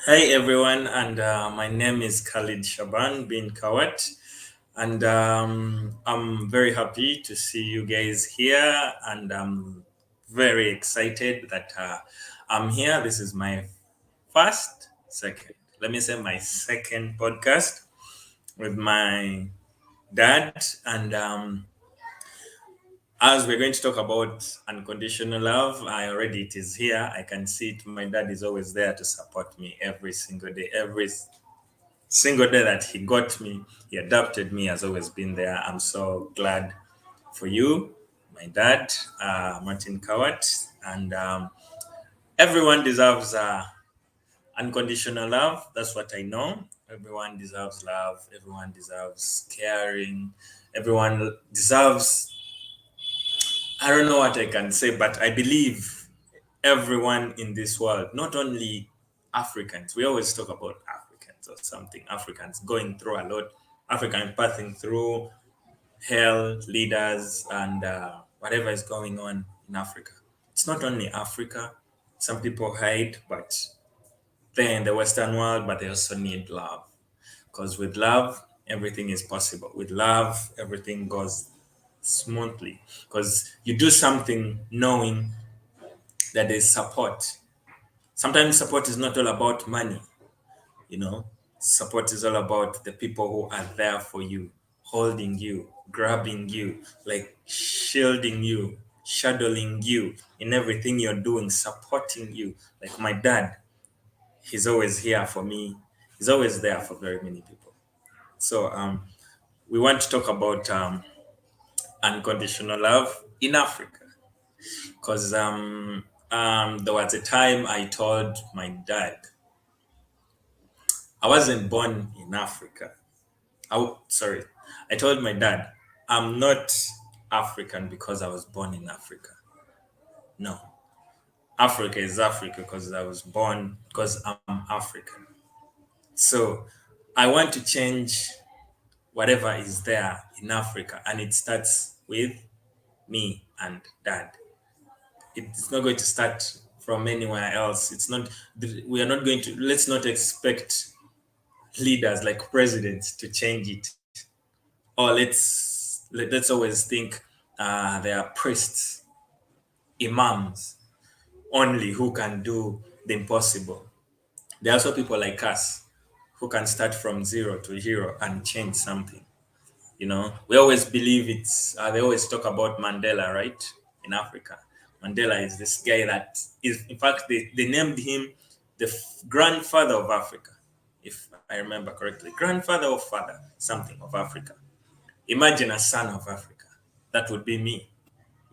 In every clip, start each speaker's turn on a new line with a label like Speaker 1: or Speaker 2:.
Speaker 1: Hi everyone, and my name is Khalid Shaban bin Kawat, and I'm very happy to see you guys here, and I'm very excited that I'm here. This is my let me say my second podcast with my dad, and as we're going to talk about unconditional love, I already it is here. I can see it. My dad is always there to support me every single day, every single day that he got me, he adopted me, has always been there. I'm so glad for you, my dad, Martin Kawat, and everyone deserves unconditional love. That's what I know. Everyone deserves love. Everyone deserves caring. Everyone deserves. I don't know what I can say, but I believe everyone in this world, not only Africans, we always talk about Africans or something, Africans going through a lot, African passing through hell, leaders, and whatever is going on in Africa. It's not only Africa. Some people hide, but they're in the Western world, but they also need love. Because with love, everything is possible. With love, everything goes smoothly. Because you do something knowing that there's support. Sometimes support is not all about money, you know. Support is all about the people who are there for you, holding you, grabbing you, like shielding you, shadowing you in everything you're doing, supporting you. Like my dad, he's always here for me. He's always there for very many people. So we want to talk about unconditional love in Africa. Because there was a time I told my dad, I wasn't born in Africa. Sorry, I told my dad, I'm not African because I was born in Africa. No, Africa is Africa because I was born, because I'm African. So I want to change whatever is there in Africa, and it starts with me and dad. It's not going to start from anywhere else. It's not, we are not going to, let's not expect leaders like presidents to change it. Or let's always think there are priests, imams only who can do the impossible. There are also people like us who can start from zero to hero and change something. You know, we always believe it's. They always talk about Mandela, right? In Africa, Mandela is this guy that is. In fact, they named him the grandfather of Africa, if I remember correctly, grandfather or father, something of Africa. Imagine a son of Africa. That would be me.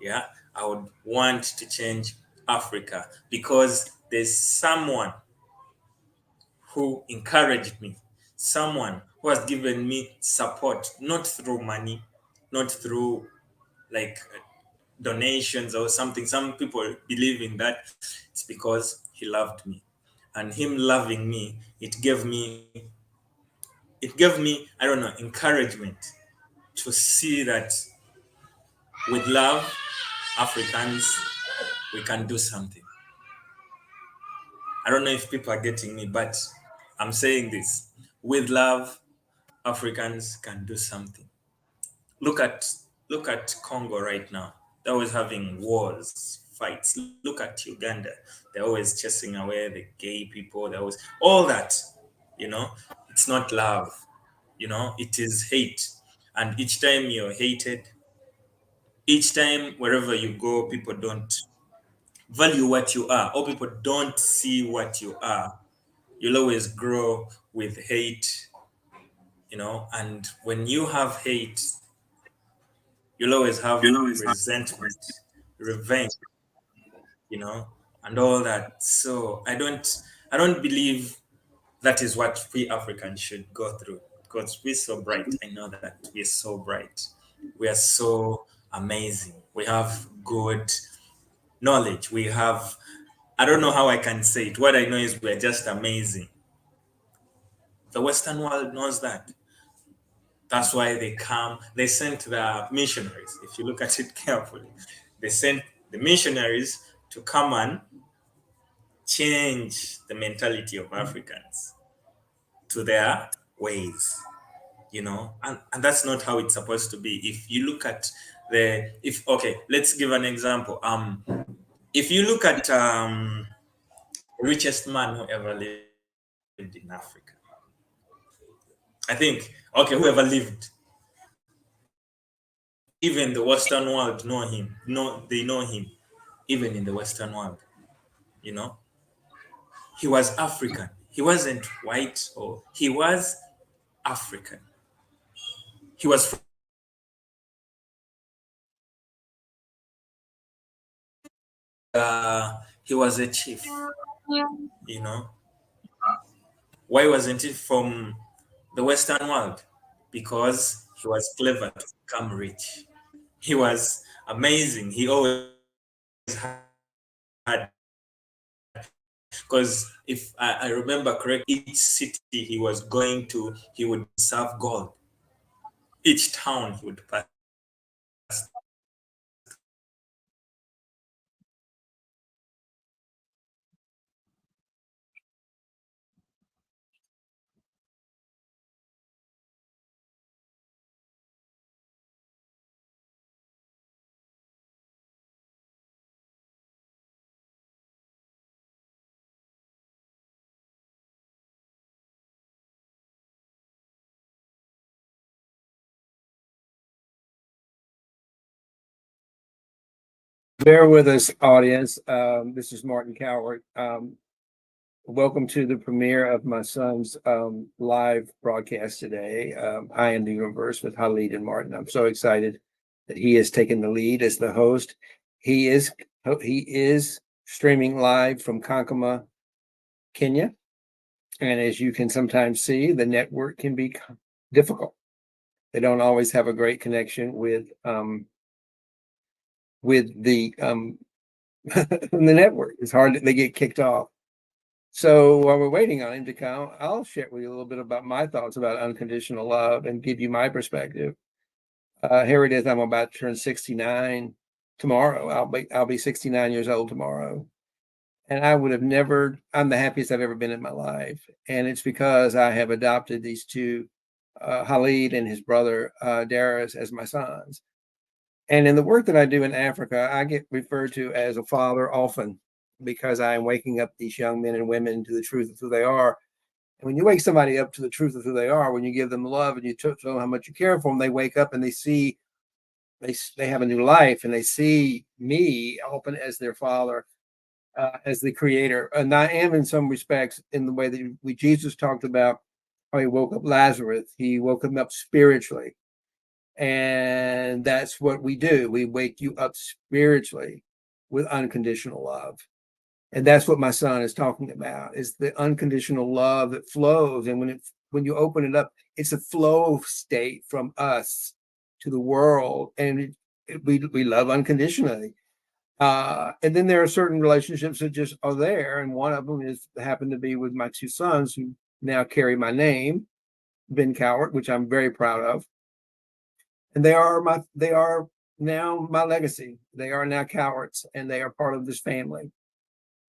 Speaker 1: Yeah, I would want to change Africa because there's someone who encouraged me, someone who has given me support, not through money, not through like donations or something. Some people believe in that. It's because he loved me. And him loving me, it gave me, I don't know, encouragement to see that with love, Africans, we can do something. I don't know if people are getting me, but I'm saying this. With love, Africans can do something. Look at look at Congo right now. They're always having wars, fights. Look at Uganda. They're always chasing away the gay people. They're always all that. You know, it's not love. You know, it is hate. And each time you're hated, each time wherever you go, people don't value what you are, or people don't see what you are. You'll always grow with hate, you know, and when you have hate, you'll always have resentment, revenge, you know, and all that. So I don't believe that is what we Africans should go through because we're so bright. I know that we're so bright. We are so amazing. We have good knowledge. We have, I don't know how I can say it. What I know is we're just amazing. The Western world knows that. That's why they sent the missionaries. If you look at it carefully, they sent the missionaries to come and change the mentality of Africans to their ways, and that's not how it's supposed to be. If you look at if okay, let's give an example. If you look at richest man who ever lived in Africa, I think, okay, whoever lived, even the Western world know him. No, they know him, even in the Western world. You know, he was African. He wasn't white, or he was African. He was he was a chief. You know, why wasn't he from the Western world? Because he was clever to become rich. He was amazing. He always had, because if I remember correct, each city he was going to, he would serve God. Each town he would pass.
Speaker 2: Bear with us, audience. This is Martin Coward. Welcome to the premiere of my son's live broadcast today. I am the universe with Khaled and Martin. I'm so excited that he has taken the lead as the host. He is streaming live from Kankama, Kenya, and as you can sometimes see, the network can be difficult. They don't always have a great connection with the the network. It's hard. They get kicked off. So while we're waiting on him to come, I'll share with you a little bit about my thoughts about unconditional love and give you my perspective. Here it is. I'm about to turn 69 tomorrow. I'll be 69 years old tomorrow, and I would have never. I'm the happiest I've ever been in my life, and it's because I have adopted these two, Khalid and his brother Darius, as my sons. And in the work that I do in Africa, I get referred to as a father often because I am waking up these young men and women to the truth of who they are. And when you wake somebody up to the truth of who they are, when you give them love and you tell them how much you care for them, they wake up and they see they have a new life, and they see me often as their father, as the creator. And I am, in some respects, in the way that Jesus talked about how he woke up Lazarus. He woke him up spiritually. And that's what we do. We wake you up spiritually with unconditional love. And that's what my son is talking about, is the unconditional love that flows. And when you open it up, it's a flow state from us to the world. And we love unconditionally. And then there are certain relationships that just are there. And one of them is happened to be with my two sons who now carry my name, Ben Cowart, which I'm very proud of. And they are now my legacy. They are now Cowards, and they are part of this family.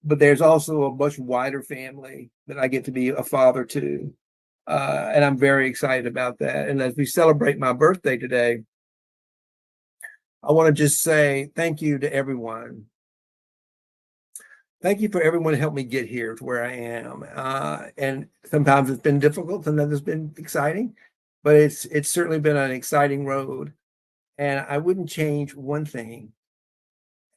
Speaker 2: But there's also a much wider family that I get to be a father to. And I'm very excited about that. And as we celebrate my birthday today, I want to just say thank you to everyone. Thank you for everyone who helped me get here to where I am. And sometimes it's been difficult, sometimes it's been exciting, but it's certainly been an exciting road. And I wouldn't change one thing.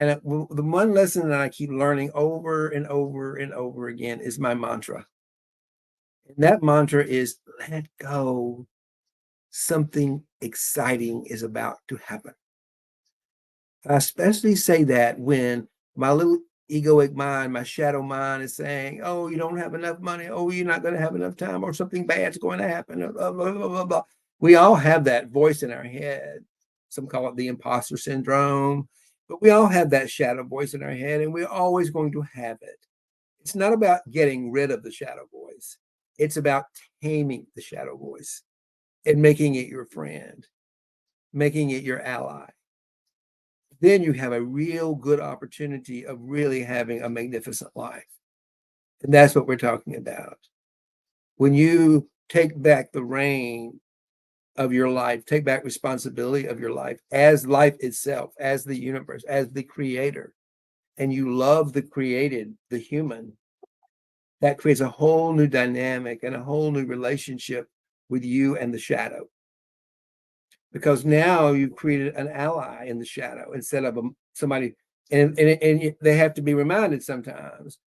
Speaker 2: And the one lesson that I keep learning over and over and over again is my mantra. And that mantra is let go. Something exciting is about to happen. I especially say that when my little egoic mind, my shadow mind is saying, oh, you don't have enough money. Oh, you're not going to have enough time, or something bad's going to happen. Blah, blah, blah, blah, blah. We all have that voice in our head. Some call it the imposter syndrome, but we all have that shadow voice in our head, and we're always going to have it. It's not about getting rid of the shadow voice. It's about taming the shadow voice and making it your friend, making it your ally. Then you have a real good opportunity of really having a magnificent life. And that's what we're talking about. When you take back the reign of your life, take back responsibility of your life as life itself, as the universe, as the creator, and you love the created, the human, that creates a whole new dynamic and a whole new relationship with you and the shadow. Because now you've created an ally in the shadow instead of somebody, and they have to be reminded sometimes,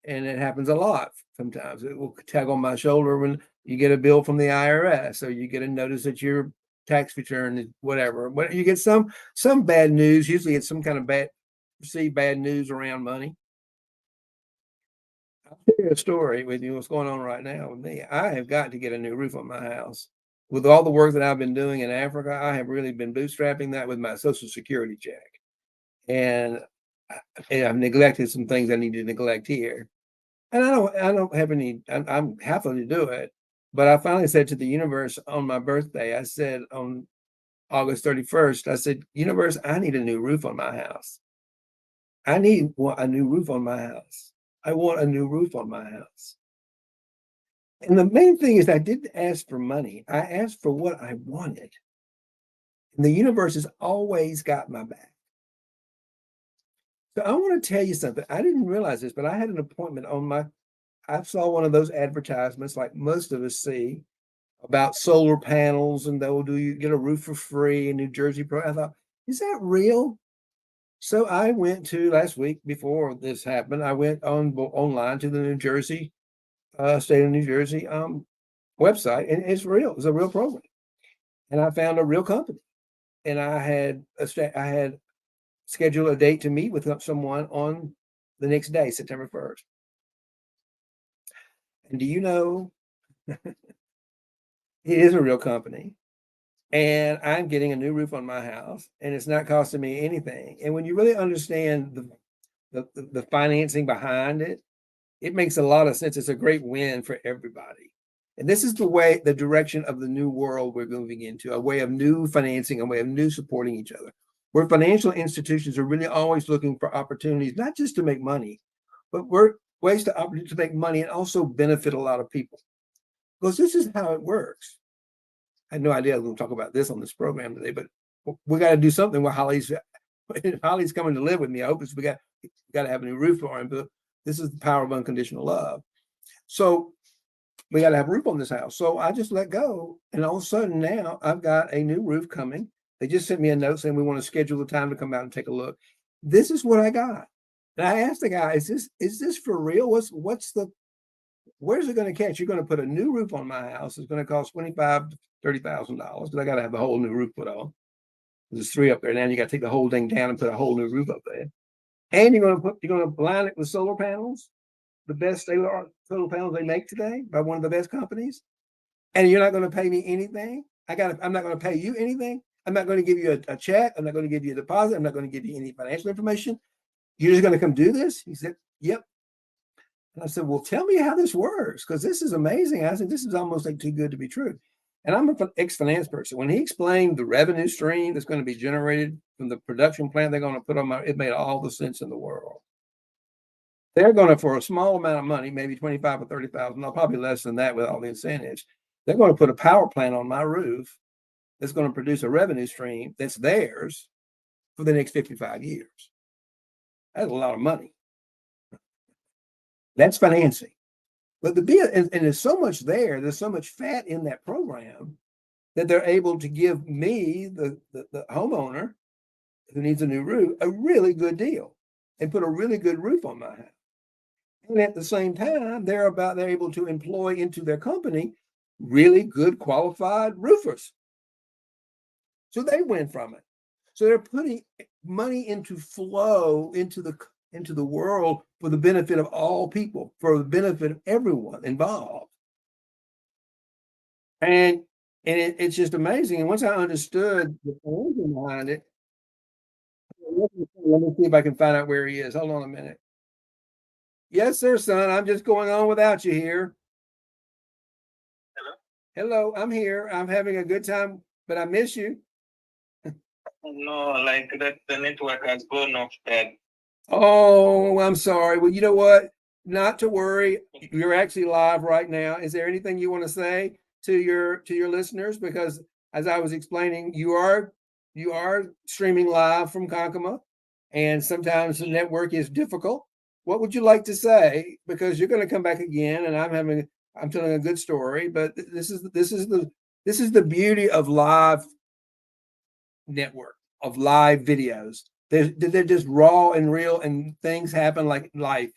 Speaker 2: and it happens a lot sometimes. It will tag on my shoulder when you get a bill from the IRS, or you get a notice that your tax return is whatever. But you get some bad news. Usually it's some kind of bad news around money. I'll share a story with you. What's going on right now with me? I have got to get a new roof on my house. With all the work that I've been doing in Africa, I have really been bootstrapping that with my Social Security check, and I've neglected some things I need to neglect here. And I don't have any. I'm happy to do it, but I finally said to the universe on my birthday. I said on August 31st. I said, universe, I need a new roof on my house. I want a new roof on my house. I want a new roof on my house. And the main thing is I didn't ask for money. I asked for what I wanted. And the universe has always got my back. So I want to tell you something. I didn't realize this, but I had an appointment I saw one of those advertisements like most of us see about solar panels, and you get a roof for free in New Jersey. I thought, is that real? So I went to last week before this happened. I went online to the New Jersey, state of New Jersey website, and it's real. It's a real program, and I found a real company. And I had scheduled a date to meet with someone on the next day, September 1st. And do you know, it is a real company, and I'm getting a new roof on my house, and it's not costing me anything. And when you really understand the financing behind it, it makes a lot of sense. It's a great win for everybody. And this is the direction of the new world we're moving into, a way of new financing, a way of new supporting each other, where financial institutions are really always looking for opportunities, not just to make money, but ways to make money and also benefit a lot of people. Because this is how it works. I had no idea I was going to talk about this on this program today, but we got to do something with Holly's coming to live with me. I hope we got to have a new roof for him, but this is the power of unconditional love. So we got to have a roof on this house. So I just let go. And all of a sudden now I've got a new roof coming. They just sent me a note saying we want to schedule the time to come out and take a look. This is what I got. And I asked the guy, is this for real? Where's it going to catch? You're going to put a new roof on my house. It's going to cost $25,000 to $30,000 because I got to have the whole new roof put on. There's 3 up there now. You got to take the whole thing down and put a whole new roof up there. And you're going to line it with solar panels, the best solar panels they make today by one of the best companies. And you're not going to pay me anything. I'm not going to pay you anything. I'm not going to give you a check. I'm not going to give you a deposit. I'm not going to give you any financial information. You're just going to come do this? He said, yep. And I said, well, tell me how this works, because this is amazing. I said, this is almost like too good to be true. And I'm an ex-finance person. When he explained the revenue stream that's going to be generated from the production plant they're going to put on it made all the sense in the world. They're going to, for a small amount of money, maybe $25,000 or $30,000, probably less than that with all the incentives, they're going to put a power plant on my roof that's going to produce a revenue stream that's theirs for the next 55 years. That's a lot of money. That's financing. But and there's so much there's so much fat in that program that they're able to give me, the homeowner who needs a new roof, a really good deal and put a really good roof on my house. And at the same time, they're able to employ into their company really good qualified roofers. So they win from it. So they're putting money into flow into the world for the benefit of all people, for the benefit of everyone involved. And it's just amazing. And once I understood the origin behind it, let me see if I can find out where he is. Hold on a minute. Yes, sir, son. I'm just going on without you here.
Speaker 3: Hello?
Speaker 2: Hello, I'm here. I'm having a good time, but I miss you.
Speaker 3: No, like that the network has gone off bad.
Speaker 2: Oh, I'm sorry. Well, you know what? not to worry. You're actually live right now. Is there anything you want to say to your listeners? Because as I was explaining, you are streaming live from Kankama, and sometimes the network is difficult. What would you like to say? Because you're going to come back again, and I'm telling a good story. But this is the beauty of live network, of live videos. They're just raw and real, and things happen like life.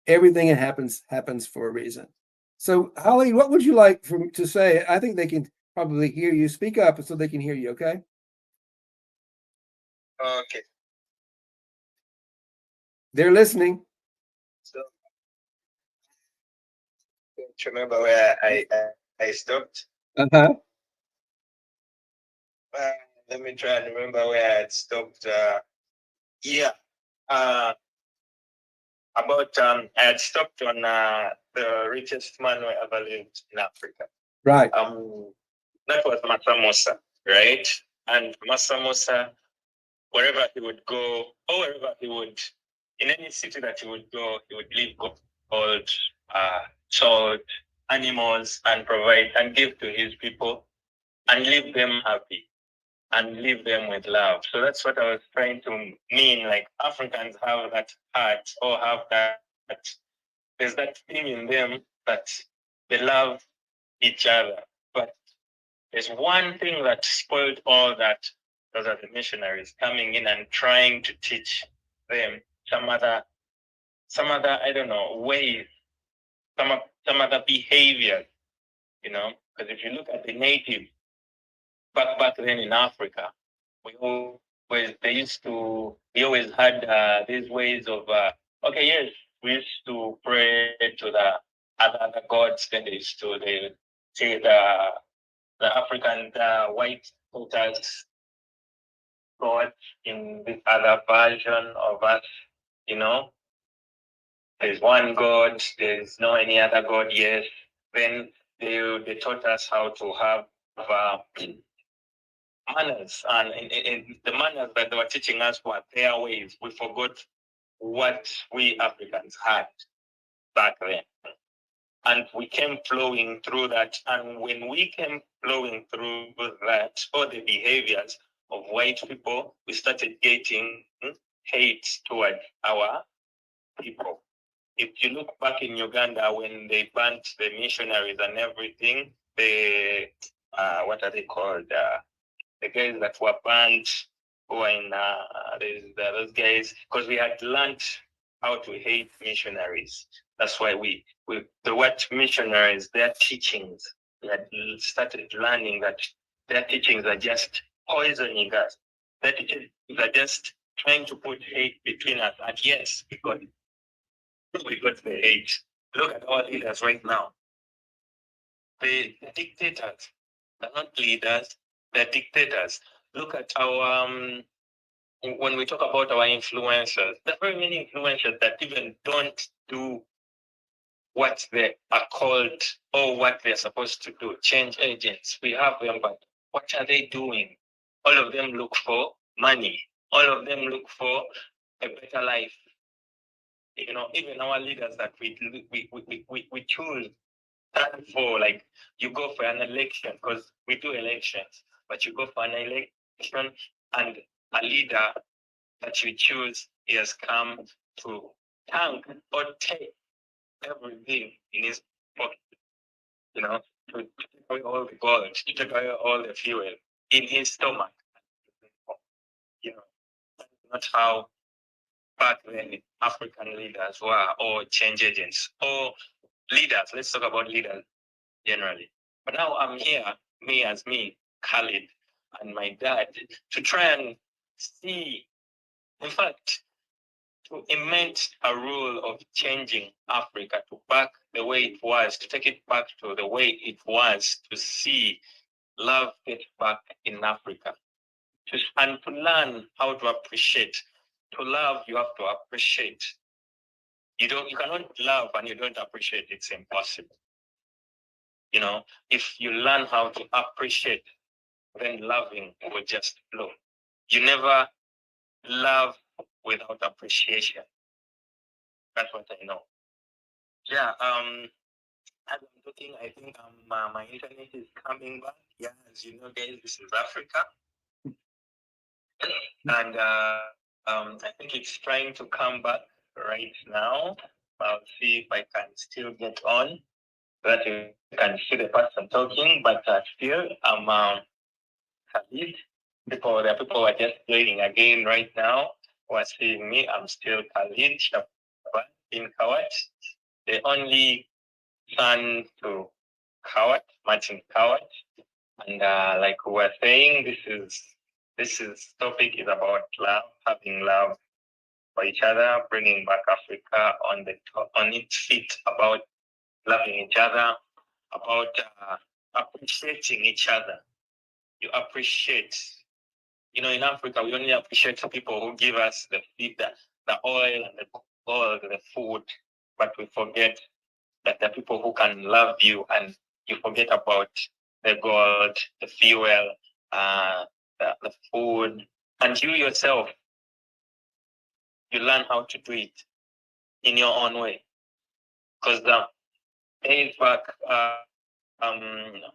Speaker 2: Everything that happens for a reason. So, Holly, what would you like to say? I think they can probably hear you. Speak up so they can hear you. Okay.
Speaker 3: Okay.
Speaker 2: They're listening.
Speaker 3: So, don't remember where I stopped.
Speaker 2: Uh-huh.
Speaker 3: Let me try and remember where I had stopped. Yeah. Uh, about I had stopped on the richest man who ever lived in Africa.
Speaker 2: Right.
Speaker 3: That was Masamosa, right? And Masamosa, wherever he would go, or wherever he would, in any city that he would go, he would leave gold, salt, animals, and provide and give to his people and leave them happy and leave them with love. So that's what I was trying to mean. Like Africans have that heart or have that, there's that thing in them that they love each other. But there's one thing that spoiled all that. Those are the missionaries coming in and trying to teach them some other I don't know ways, some other behaviors, because if you look at the native back then in Africa, we always they always had these ways of okay, yes, we used to pray to the other gods. Then they used to they say the African white cultures God in this other version of us, you know. There's one God, there's no any other God, yes. Then they taught us how to have manners, and in the manners that they were teaching us were their ways. We forgot what we Africans had back then. And we came flowing through that. And when we came flowing through that, all the behaviors of white people, we started getting hate toward our people. If you look back in Uganda when they banned the missionaries and everything, the what are they called? The guys that were banned who were in those guys, because we had learned how to hate missionaries. That's why the word missionaries, their teachings, we had started learning that their teachings are just poisoning us. Their teachings are just trying to put hate between us. And yes, we got the hate. Look at our leaders right now. The dictators. They're not leaders, they're dictators. Look at our when we talk about our influencers, there are very many influencers that even don't do what they are called or what they're supposed to do. Change agents. We have them, but what are they doing? All of them look for money. All of them look for a better life. Even our leaders that we choose for, like, you go for an election, because we do elections, but you go for an election and a leader that you choose has come to tank or take everything in his pocket, to take away all the gold, to take away all the fuel in his stomach. That's not how back then African leaders were, or change agents, or leaders. Let's talk about leaders generally. But now I'm here, me, Khaled, and my dad, to try and see, in fact, to implement a rule of changing Africa to back the way it was, to take it back to the way it was, to see love get back in Africa, and to learn how to appreciate. To love, you have to appreciate. You cannot love and you don't appreciate. It's impossible. If you learn how to appreciate, then loving will just flow. You never love without appreciation. That's what I know. Yeah. As I'm talking, I think my internet is coming back. Yeah, as you know, guys, this is Africa, and I think it's trying to come back right now. I'll see if I can still get on, so that you can see the person talking. But still, I'm Khalid. The people who are just joining again right now who are seeing me. I'm still Khalid Shaban in Kawat, the only son to Kawat, Martin Kawat. And like we were saying, this topic is about love, having love for each other, bringing back Africa on its feet, about loving each other, about appreciating each other. You appreciate, in Africa, we only appreciate the people who give us the oil and the gold, the food, but we forget that the people who can love you, and you forget about the gold, the fuel, the food, and you yourself, you learn how to do it in your own way. Because days back,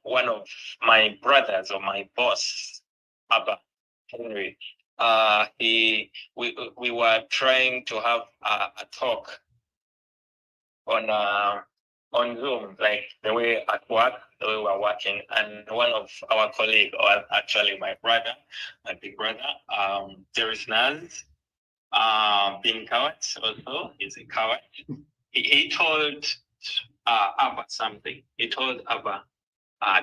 Speaker 3: one of my brothers or my boss, Abba Henry, we were trying to have a talk on Zoom, like the way at work, the way we're working, and one of our colleagues, or actually my brother, my big brother, there is Naz, being coward also, he's a coward. He told Abba something. He told Abba,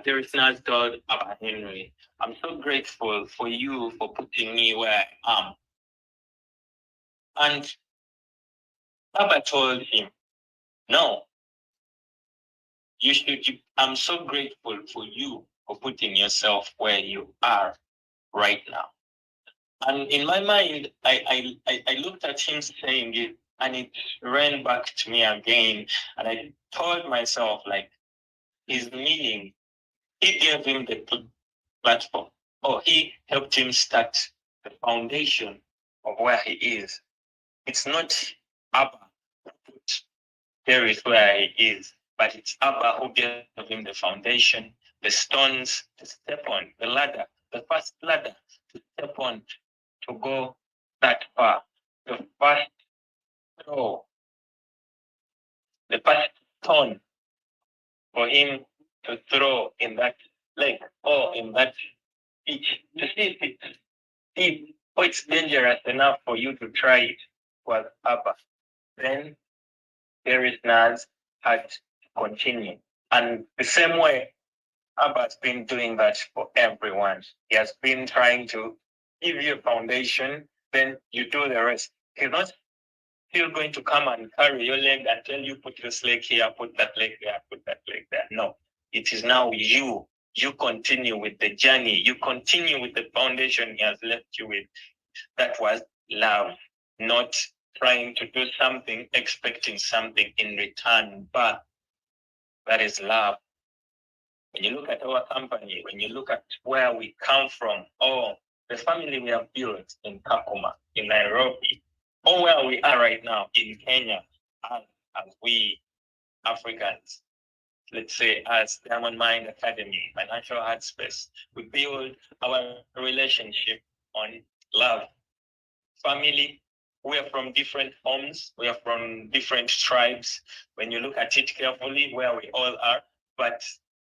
Speaker 3: there is Naz told Abba Henry, I'm so grateful for you for putting me where I am. And Abba told him, no, I'm so grateful for you for putting yourself where you are right now. And in my mind, I looked at him saying it, and it ran back to me again. And I told myself, like, his meaning, he gave him the platform, or he helped him start the foundation of where he is. It's not Abba who put Terry where he is, but it's Abba who gave him the foundation, the stones to step on, the ladder, the first ladder to step on to go that far. The first throw, the first stone for him to throw in that lake or in that beach to see if it's dangerous enough for you to try it was Abba. Then there is Naz had to continue. And the same way, Abba's been doing that for everyone. He has been trying to give you a foundation, then you do the rest. He's not still going to come and carry your leg and tell you, put this leg here, put that leg there, put that leg there. No, it is now you. You continue with the journey. You continue with the foundation he has left you with. That was love, not trying to do something, expecting something in return, but that is love. When you look at our company, when you look at where we come from, or the family we have built in Kakuma, in Nairobi, or where we are right now in Kenya, as we Africans, let's say as Diamond Mind Academy, Financial Heart Space, we build our relationship on love. Family, we are from different homes, we are from different tribes. When you look at it carefully, where we all are, but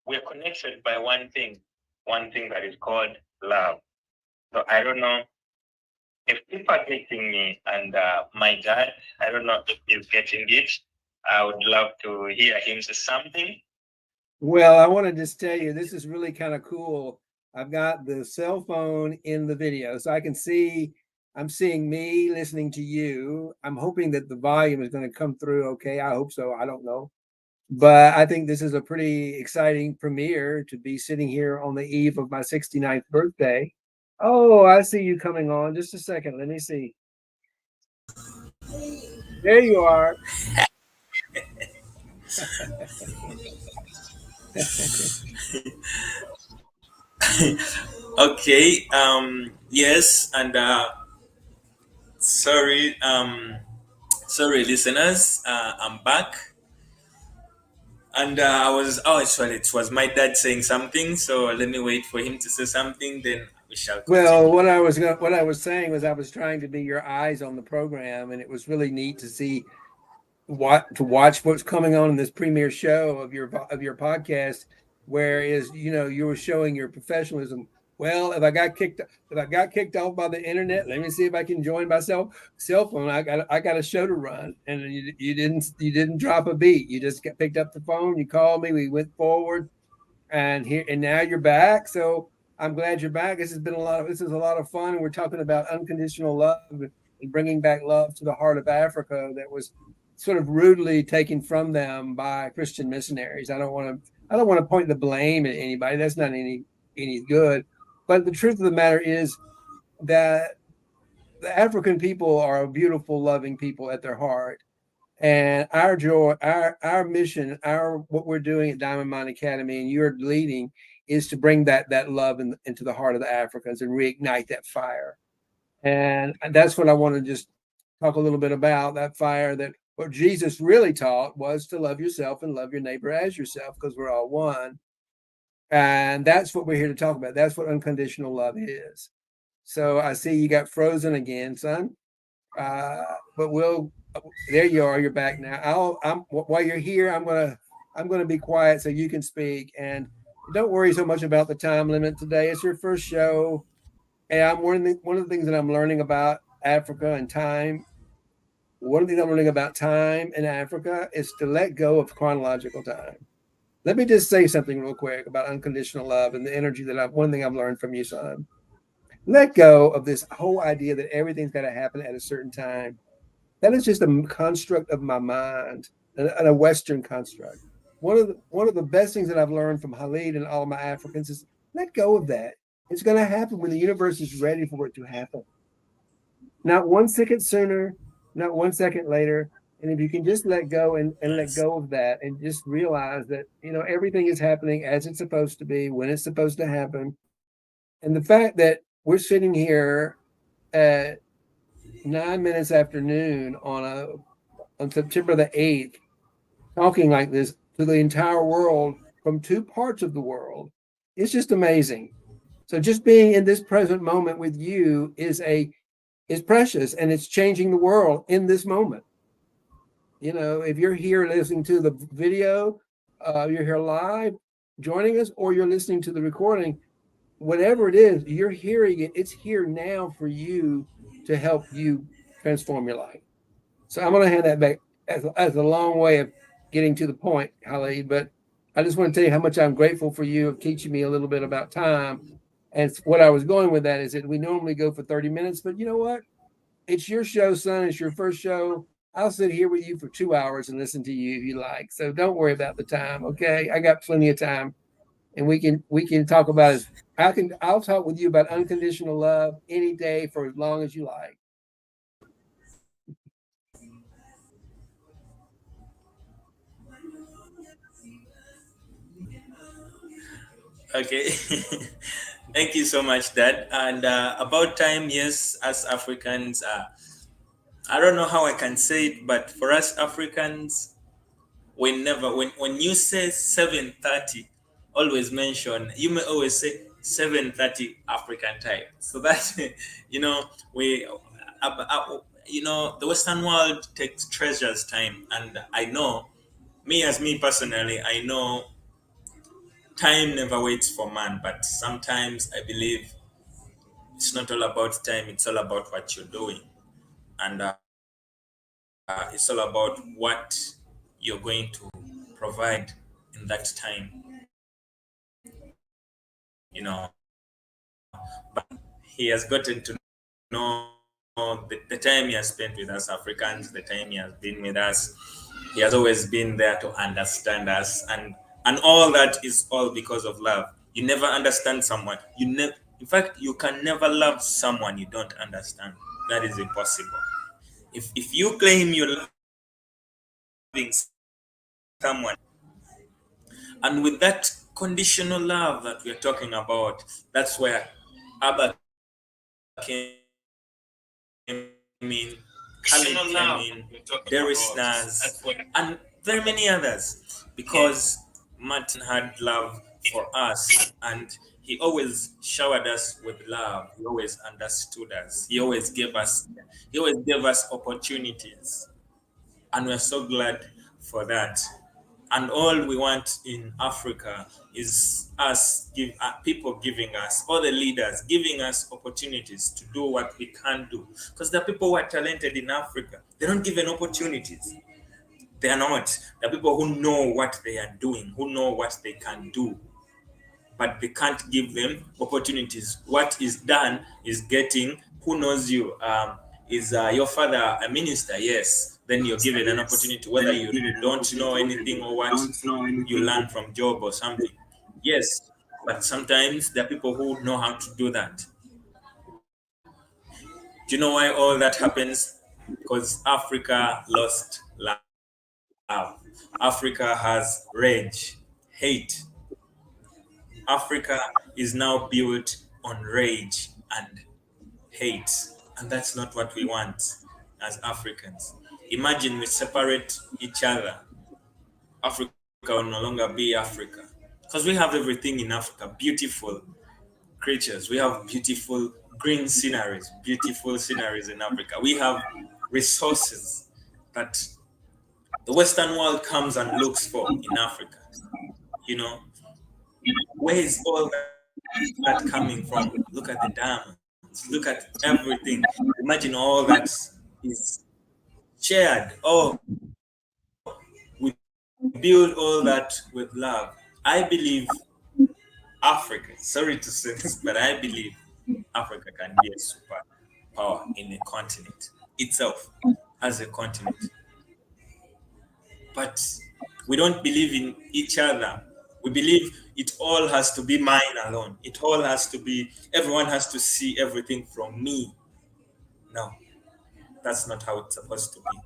Speaker 3: we're connected by one thing that is called love. So I don't know if people are getting me, and my dad, I don't know if he's getting it. I would love to hear him say something.
Speaker 2: Well, I want to just tell you, this is really kind of cool. I've got the cell phone in the video, so I'm seeing me listening to you. I'm hoping that the volume is going to come through okay. I hope so. I don't know. But I think this is a pretty exciting premiere to be sitting here on the eve of my 69th birthday. Oh, I see you coming on. Just a second. Let me see. There you are.
Speaker 1: Okay. Yes, and sorry, sorry, listeners. I'm back. And actually, it was my dad saying something. So let me wait for him to say something. Then we shall
Speaker 2: Well,
Speaker 1: continue.
Speaker 2: what I was saying was I was trying to be your eyes on the program, and it was really neat to see to watch what's coming on in this premiere show of your podcast, whereas you were showing your professionalism. Well, if I got kicked off by the internet, let me see if I can join my cell phone. I got a show to run, and you didn't drop a beat. You just picked up the phone, you called me, we went forward, and now you're back. So I'm glad you're back. This is a lot of fun. We're talking about unconditional love and bringing back love to the heart of Africa that was sort of rudely taken from them by Christian missionaries. I don't want to point the blame at anybody. That's not any good. But the truth of the matter is that the African people are a beautiful, loving people at their heart. And our joy, our mission, what we're doing at Diamond Mine Academy, and you're leading, is to bring that love into the heart of the Africans and reignite that fire. And that's what I want to just talk a little bit about, that fire. That what Jesus really taught was to love yourself and love your neighbor as yourself, because we're all one. And that's what we're here to talk about. That's what unconditional love is. So I see you got frozen again, son. But there you are. You're back now. While you're here, I'm gonna be quiet so you can speak. And don't worry so much about the time limit today. It's your first show, and one of the things that I'm learning about Africa and time. One of the things I'm learning about time in Africa is to let go of chronological time. Let me just say something real quick about unconditional love and the energy one thing I've learned from you, son. Let go of this whole idea that everything's got to happen at a certain time. That is just a construct of my mind, and a Western construct. One of the best things that I've learned from Khaled and all my Africans is let go of that. It's going to happen when the universe is ready for it to happen. Not 1 second sooner, not 1 second later. And if you can just let go and let
Speaker 1: Yes.
Speaker 2: go of that and just realize that, everything is happening as it's supposed to be, when it's supposed to happen. And the fact that we're sitting here at 9 minutes after noon on September the 8th, talking like this to the entire world from two parts of the world, it's just amazing. So just being in this present moment with you is precious, and it's changing the world in this moment. If you're here listening to the video, you're here live joining us, or you're listening to the recording, whatever it is, you're hearing it. It's here now for you to help you transform your life. So I'm going to hand that back as a long way of getting to the point, Khaled. But I just want to tell you how much I'm grateful for you of teaching me a little bit about time. And what I was going with that is that we normally go for 30 minutes, but you know what? It's your show, son. It's your first show. I'll sit here with you for 2 hours and listen to you if you like. So don't worry about the time. Okay. I got plenty of time, and we can talk about it. I'll talk with you about unconditional love any day for as long as you like.
Speaker 1: Okay. Thank you so much, Dad. And about time, yes, as Africans, I don't know how I can say it, but for us Africans, when you say 7:30, always mention, you may always say 7:30 African time. So that we the Western world takes treasures time, and I know, me personally, I know time never waits for man, but sometimes I believe it's not all about time, it's all about what you're doing. And it's all about what you're going to provide in that time. You know, but he has gotten to know the time he has spent with us Africans, the time he has been with us. He has always been there to understand us, and all that is all because of love. You never understand someone. In fact, you can never love someone you don't understand. That is impossible. If you claim you're loving someone, and with that conditional love that we're talking about, that's where Abba came in, Khaled came in, Darius Nas, and very many others. because Martin had love for us, and he always showered us with love. He always understood us. He always gave us opportunities. And we're so glad for that. And all we want in Africa is people giving us, all the leaders giving us opportunities to do what we can do. Because the people who are talented in Africa, they don't given opportunities. They are not. The people who know what they are doing, who know what they can do, but they can't give them opportunities. What is done is getting who knows you. Is your father a minister? Yes. Then you're given an opportunity, whether you don't know anything or what you learn from job or something. Yes, but sometimes there are people who know how to do that. Do you know why all that happens? Because Africa lost love. Africa has rage, hate. Africa is now built on rage and hate. And that's not what we want as Africans. Imagine we separate each other. Africa will no longer be Africa. Because we have everything in Africa, beautiful creatures. We have beautiful sceneries in Africa. We have resources that the Western world comes and looks for in Africa. You know, where is all that coming from? Look at the diamonds. Look at everything. Imagine all that is shared. Oh, we build all that with love. I believe Africa, sorry to say this, but I believe Africa can be a superpower in the continent itself as a continent. But we don't believe in each other. We believe it all has to be mine alone. It all has to be, everyone has to see everything from me. No, that's not how it's supposed to be.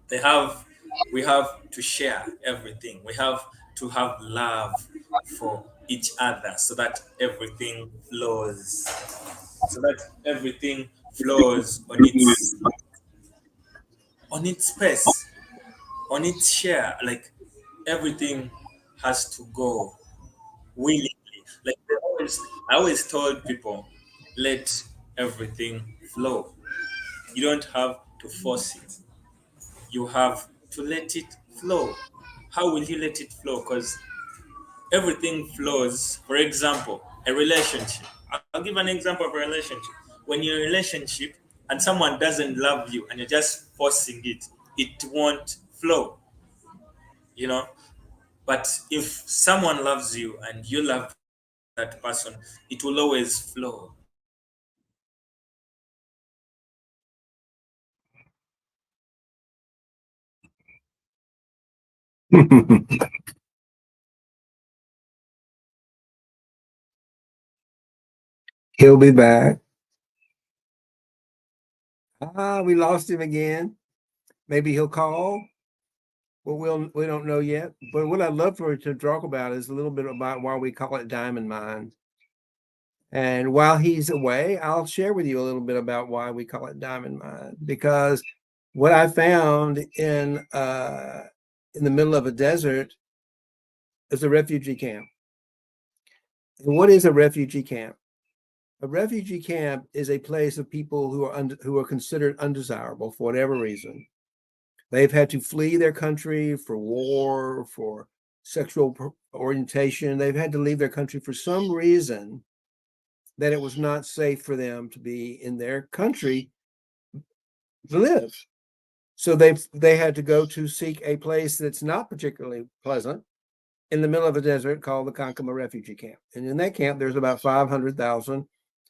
Speaker 1: They have, we have to share everything. We have to have love for each other so that everything flows. So that everything flows on its space, on its share. Like everything has to go willingly. Like I always told people, let everything flow. You don't have to force it. You have to let it flow. How will you let it flow? Because everything flows. For example, a relationship. I'll give an example of a relationship. When you're in a relationship and someone doesn't love you and you're just forcing it, it won't flow, you know. But if someone loves you and you love that person, it will always flow.
Speaker 2: He'll be back. We lost him again. Maybe he'll call. Well, we don't know yet. But what I'd love for to talk about is a little bit about why we call it diamond mines. And while he's away, I'll share with you a little bit about why we call it diamond mine. Because what I found in the middle of a desert is a refugee camp. And what is a refugee camp? A refugee camp is a place of people who are considered undesirable for whatever reason. They've had to flee their country for war, for sexual orientation. They've had to leave their country for some reason that it was not safe for them to be in their country to live. So they had to go to seek a place that's not particularly pleasant in the middle of a desert called the Kankama refugee camp. And in that camp, there's about 500,000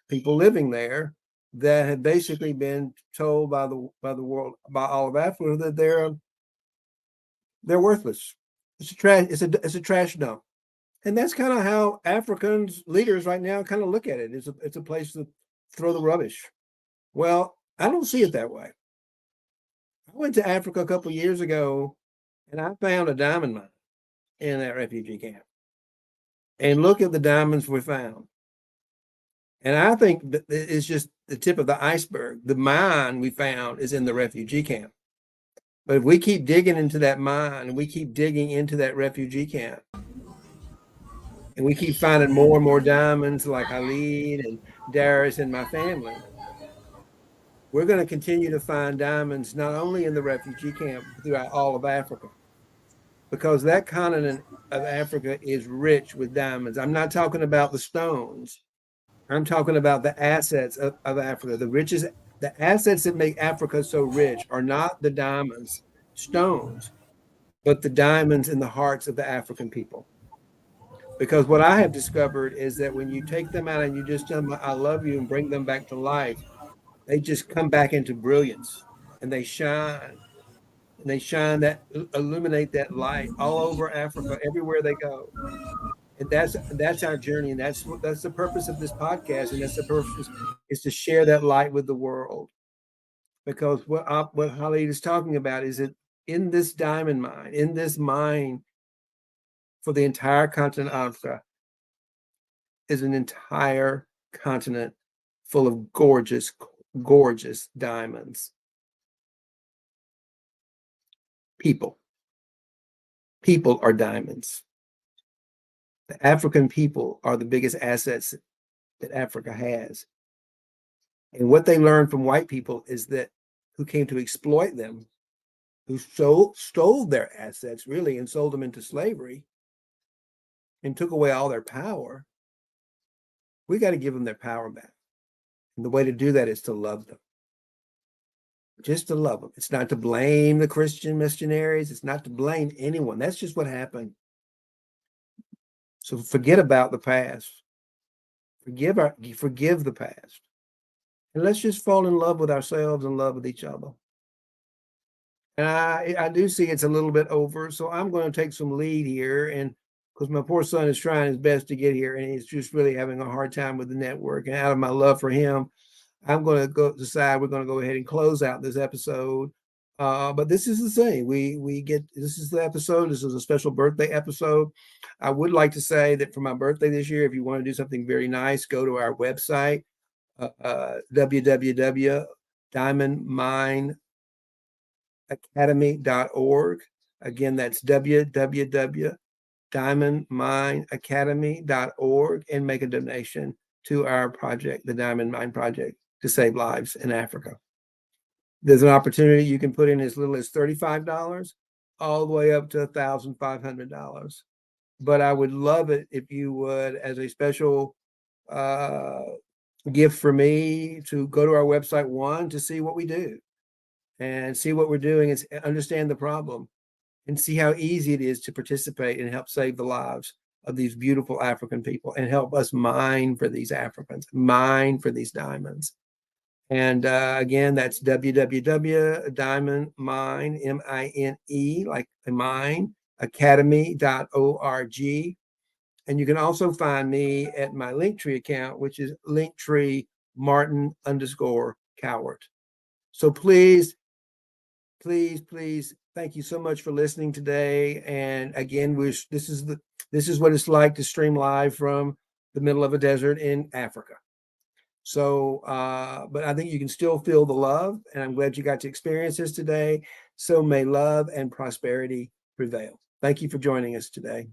Speaker 2: people living there that had basically been told by the world, by all of Africa, that they're worthless. It's a trash dump. And that's kind of how Africans leaders right now kind of look at it. It's a place to throw the rubbish. Well, I don't see it that way. I went to Africa a couple of years ago and I found a diamond mine in that refugee camp. And look at the diamonds we found. And I think that it's just the tip of the iceberg. The mine we found is in the refugee camp. But if we keep digging into that mine and we keep digging into that refugee camp and we keep finding more and more diamonds like Khaled and Darius and my family, we're going to continue to find diamonds not only in the refugee camp, but throughout all of Africa, because that continent of Africa is rich with diamonds. I'm not talking about the stones. I'm talking about the assets of Africa. The assets that make Africa so rich are not the diamonds, stones, but the diamonds in the hearts of the African people. Because what I have discovered is that when you take them out and you just tell them, I love you, and bring them back to life, they just come back into brilliance and they shine. And they shine that, illuminate that light all over Africa, everywhere they go. And that's our journey, and that's the purpose of this podcast, and that's the purpose, is to share that light with the world. Because what Khaled is talking about is that in this diamond mine, in this mine for the entire continent of Africa, is an entire continent full of gorgeous, gorgeous diamonds. People are diamonds. The African people are the biggest assets that Africa has. And what they learned from white people is that, who came to exploit them, who stole their assets really and sold them into slavery and took away all their power. We got to give them their power back. And the way to do that is to love them. Just to love them. It's not to blame the Christian missionaries. It's not to blame anyone. That's just what happened. So forget about the past. Forgive the past. And let's just fall in love with ourselves and love with each other. And I do see it's a little bit over, so I'm going to take some lead here, and because my poor son is trying his best to get here, and he's just really having a hard time with the network. And out of my love for him, I'm going to decide we're going to go ahead and close out this episode. But this is the thing. This is the episode. This is a special birthday episode. I would like to say that for my birthday this year, if you want to do something very nice, go to our website, www.diamondmineacademy.org. Again, that's www.diamondmineacademy.org, and make a donation to our project, the Diamond Mine Project, to save lives in Africa. There's an opportunity you can put in as little as $35 all the way up to $1,500. But I would love it if you would, as a special gift for me, to go to our website, one, to see what we do and see what we're doing and understand the problem and see how easy it is to participate and help save the lives of these beautiful African people and help us mine for these Africans, mine for these diamonds. And again, that's www.diamondmine, M-I-N-E, like a mine, academy.org. And you can also find me at my Linktree account, which is Linktree Martin_Cowart. So please, thank you so much for listening today. And again, this is what it's like to stream live from the middle of a desert in Africa. So, but I think you can still feel the love, and I'm glad you got to experience this today. So may love and prosperity prevail. Thank you for joining us today.